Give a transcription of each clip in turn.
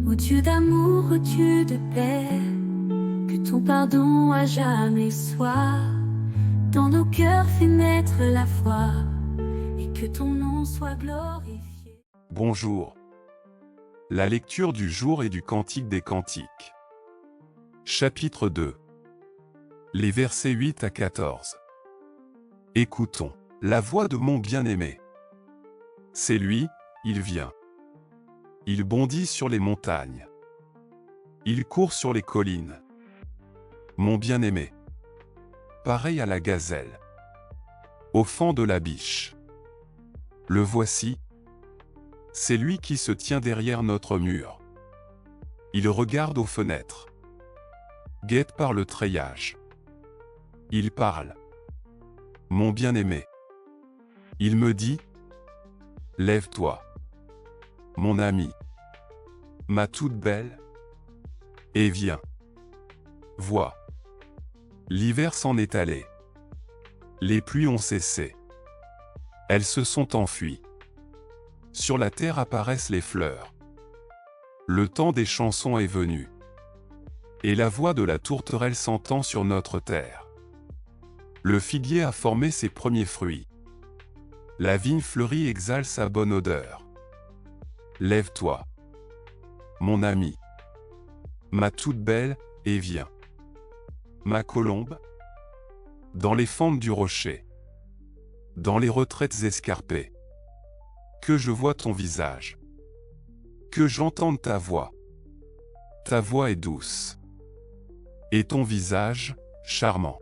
Ô Dieu d'amour, ô Dieu de paix, que ton pardon à jamais soit dans nos cœurs, fait naître la foi, et que ton nom soit glorifié. Bonjour. La lecture du jour est du Cantique des Cantiques. Chapitre 2. Les versets 8 à 14. Écoutons la voix de mon bien-aimé. C'est lui, il vient. Il bondit sur les montagnes. Il court sur les collines. Mon bien-aimé. Pareil à la gazelle. Au fond de la biche. Le voici. C'est lui qui se tient derrière notre mur. Il regarde aux fenêtres. Guette par le treillage. Il parle. Mon bien-aimé. Il me dit: lève-toi. Mon ami. Ma toute belle. Et viens. Vois. L'hiver s'en est allé. Les pluies ont cessé. Elles se sont enfuies. Sur la terre apparaissent les fleurs. Le temps des chansons est venu. Et la voix de la tourterelle s'entend sur notre terre. Le figuier a formé ses premiers fruits. La vigne fleurie exhale sa bonne odeur. Lève-toi. Mon ami. Ma toute belle, et viens. Ma colombe. Dans les fentes du rocher. Dans les retraites escarpées. Que je vois ton visage. Que j'entende ta voix. Ta voix est douce. Et ton visage, charmant.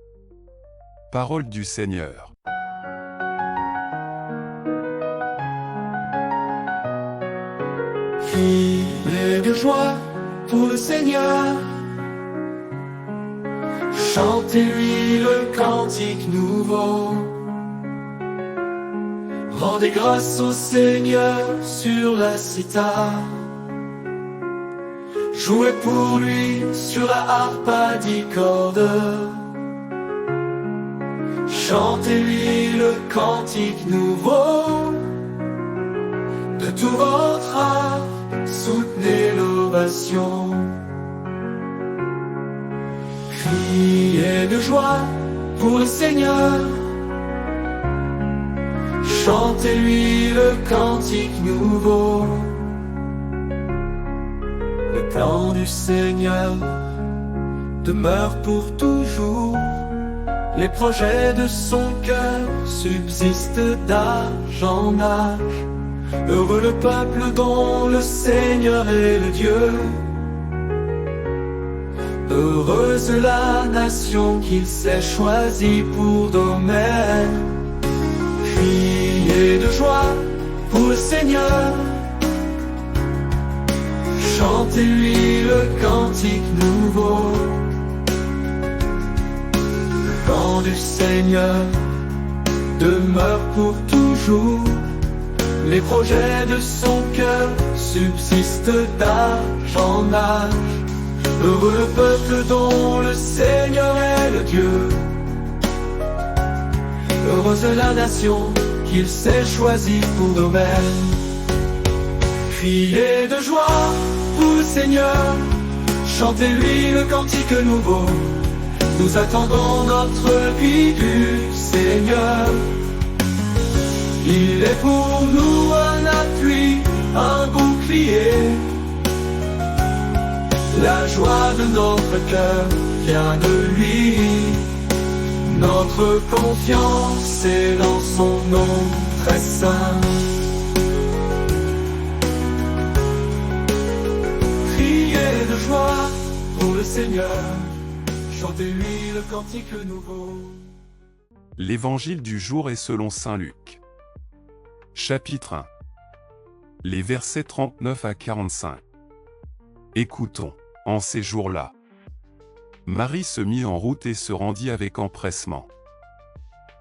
Parole du Seigneur. Criez de joie pour le Seigneur. Chantez-lui le cantique nouveau. Rendez grâce au Seigneur sur la cithare. Jouez pour lui sur la harpe à 10 cordes. Chantez-lui le cantique nouveau. De tout votre âme, soutenez l'ovation. Criez de joie pour le Seigneur. Chantez-lui le cantique nouveau. Le plan du Seigneur demeure pour toujours. Les projets de son cœur subsistent d'âge en âge. Heureux le peuple dont le Seigneur est le Dieu. Heureuse la nation qu'il s'est choisie pour domaine. Criez de joie pour le Seigneur. Chantez-lui le cantique nouveau. Le plan du Seigneur demeure pour toujours. Les projets de son cœur subsistent d'âge en âge. Heureux le peuple dont le Seigneur est le Dieu. Heureuse la nation qu'il s'est choisie pour domaine. Criez de joie pour le Seigneur. Chantez-lui le cantique nouveau. Nous attendons notre vie du Seigneur. Il est pour nous un appui, un bouclier. La joie de notre cœur vient de lui. Notre confiance est dans son nom très saint. Criez de joie pour le Seigneur. Chantez-lui le cantique nouveau. L'évangile du jour est selon saint Luc. Chapitre 1. Les versets 39 à 45. Écoutons. En ces jours-là, Marie se mit en route et se rendit avec empressement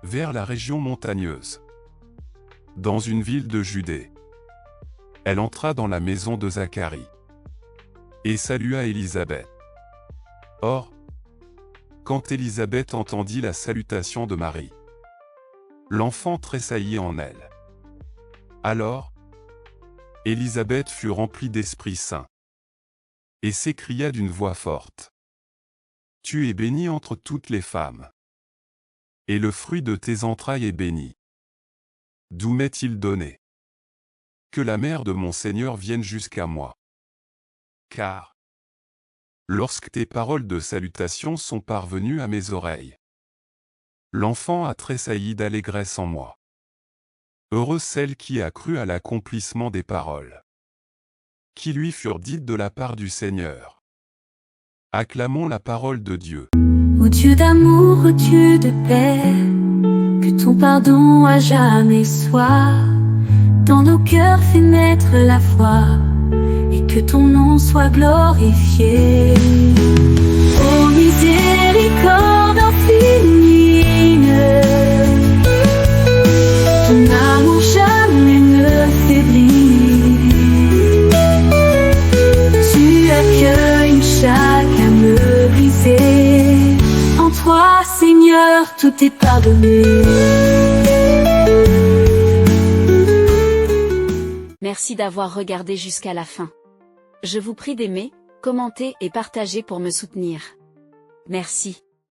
vers la région montagneuse, dans une ville de Judée. Elle entra dans la maison de Zacharie et salua Élisabeth. Or, quand Élisabeth entendit la salutation de Marie, l'enfant tressaillit en elle. Alors, Élisabeth fut remplie d'Esprit Saint. et s'écria d'une voix forte. Tu es bénie entre toutes les femmes. Et le fruit de tes entrailles est béni. D'où m'est-il donné? Que la mère de mon Seigneur vienne jusqu'à moi. Car, lorsque tes paroles de salutation sont parvenues à mes oreilles, l'enfant a tressailli d'allégresse en moi. Heureuse celle qui a cru à l'accomplissement des paroles qui lui furent dites de la part du Seigneur. Acclamons la parole de Dieu. Ô Dieu d'amour, ô Dieu de paix, que ton pardon à jamais soit dans nos cœurs, fait naître la foi, et que ton nom soit glorifié. Ô miséricorde infinie, ton amour jamais ne faiblit. Tu accueilles chaque âme brisée. En toi, Seigneur, tout est pardonné. Merci d'avoir regardé jusqu'à la fin. Je vous prie d'aimer, commenter et partager pour me soutenir. Merci.